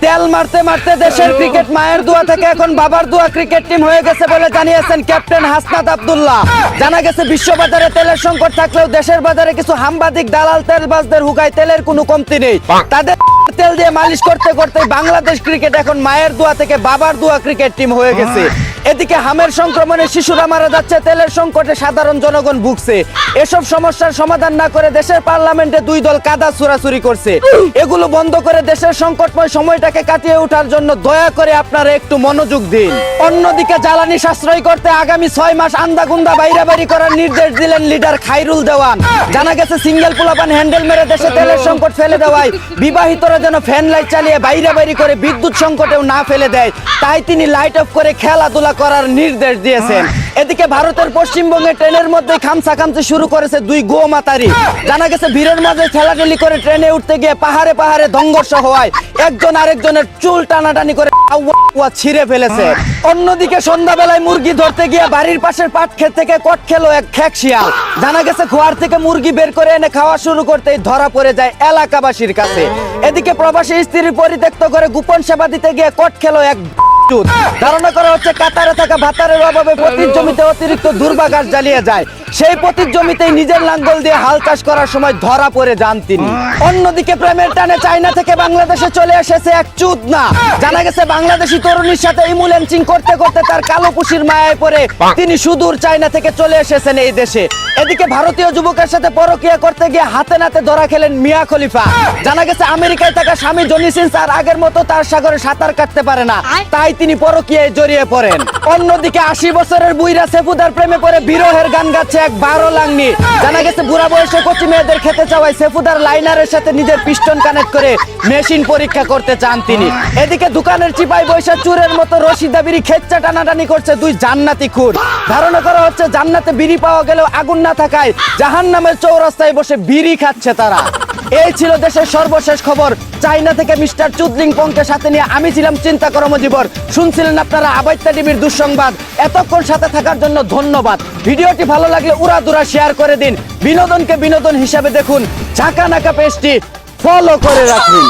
তেল মারতে মারতে দেশের ক্রিকেট মায়ের দোয়া থেকে এখন বাবার দোয়া ক্রিকেট টিম হয়ে গেছে বলে জানিয়েছেন ক্যাপ্টেন হাসনাত আব্দুল্লাহ। জানা গেছে বিশ্ববাজারে তেলের সংকট থাকলেও দেশের বাজারে কিছু হামবাদিক দালাল তেলবাজদের হুকায় তেলের কোনো কমতি নেই। তাদের তেল দিয়ে মালিশ করতে করতে বাংলাদেশ ক্রিকেট এখন মায়ের দোয়া থেকে বাবার দোয়া ক্রিকেট টিম হয়ে গেছে। এদিকে হামের সংক্রমণে শিশুরা মারা যাচ্ছে, তেলের সংকটে সাধারণ জনগণ ভুগছে। এসব সমস্যার সমাধান না করে দেশের পার্লামেন্টে দুই দল কাদা চুরাচুরি করছে। এগুলো বন্ধ করে দেশের সংকটময় সময়টাকে কাটিয়ে ওঠার জন্য দয়া করে আপনারা একটু মনোযোগ দিন। অন্যদিকে জ্বালানি সাশ্রয় করতে আগামী 6 মাস আন্দাগুন্দা বাইরাবাড়ি করার নির্দেশ দিলেন লিডার খাইরুল দেওয়ান। জানা গেছে সিঙ্গেল পোলাপান হ্যান্ডেল মেরে দেশে তেলের সংকট ফেলে দেওয়ায় বিবাহিতরা যেন ফ্যান লাইট চালিয়ে বাইরাবাড়ি করে বিদ্যুৎ সংকটেও না ফেলে দেয়, তাই তিনি লাইট অফ করে খেলাধুলা করার নির্দেশ দিয়েছেন। এদিকে ভারতের পশ্চিমবঙ্গে ট্রেনের মধ্যে খামসাখামসি শুরু করেছে দুই গোমাতারি। জানা গেছে ভিড়ের মাঝে ঠেলাঠেলি করে ট্রেনে উঠতে গিয়ে পাহাড়ে পাহাড়ে সংঘর্ষ হওয়ায় একজন আরেকজনের চুল টানাটানি করে ছিঁড়ে ফেলেছে। অন্যদিকে সন্ধ্যাবেলায় মুরগি ধরতে গিয়ে বাড়ির পাশের পাট ক্ষেত থেকে কট খেলো এক খ্যাক শিয়াল। জানা গেছে খোয়ার থেকে মুরগি বের করে এনে খাওয়া শুরু করতেই ধরা পড়ে যায় এলাকাবাসীর কাছে। এদিকে প্রবাসী স্ত্রী পরিত্যক্ত করে গোপন সেবা দিতে গিয়ে কট খেলো এক। ধারণা করা হচ্ছে কাতারে থাকা ভাতারের অভাবে পতির জমিতে অতিরিক্ত দুর্বাঘাস জ্বালিয়ে যায়। সেই পতির জমিতেই নিজের লাঙ্গল দিয়ে হাল চাষ করার সময় ধরা পড়ে যান তিনি। অন্যদিকে প্রেমের টানে চায়না থেকে বাংলাদেশে চলে এসেছে এক চুদনা। জানা গেছে বাংলাদেশি তরুণীর সাথে ইমুলেন্সিং করতে করতে তার কালো পুষির মায়ায় পড়ে তিনি সুদূর চায়না থেকে চলে এসেছেন এই দেশে। এদিকে ভারতীয় যুবকের সাথে পরকীয়া করতে গিয়ে হাতে নাতে ধরা খেলেন মিয়া খলিফা। জানা গেছে আমেরিকায় থাকা স্বামী জনি সিন্স আর আগের মতো তার সাগরে সাঁতার কাটতে পারে না, তাই তিনি পরকীয়ায় জড়িয়ে পড়েন। অন্যদিকে 80 বছরের বুইরা সেফুদার প্রেমে পড়ে বিরহের গান গাচ্ছে এক 12 লাংনি। জানা গেছে বুড়া বয়সে কচি মেয়েদের খেতে চাওয়ায় সেফুদার লাইনারের সাথে নিজের পিস্টন কানেক্ট করে মেশিন পরীক্ষা করতে চান তিনি। এদিকে দোকানের চিপাই বৈশা চুরের মতো রশিদা বিড়ি খেচ্চা টানাটানি করছে দুই জান্নাতি খুর। ধারণা করা হচ্ছে জান্নাতে বিড়ি পাওয়া গেলেও আগুন না থাকায় জাহান্নামের চৌরাস্তায় বসে বিড়ি খাচ্ছে তারা। এই ছিল দেশের সর্বশেষ খবর। চায়না থেকে মিস্টার চুদলিং পংকে সাথে নিয়ে আমি ছিলাম চিন্তা কর্মজীবর। শুনছিলেন আপনারা আবাইত্যা টিভির দুঃসংবাদ। এতক্ষণ সাথে থাকার জন্য ধন্যবাদ। ভিডিওটি ভালো লাগলে উড়াদুরা শেয়ার করে দিন। বিনোদনকে বিনোদন হিসাবে দেখুন। ঝাঁকা নাকা পেজটি ফলো করে রাখুন।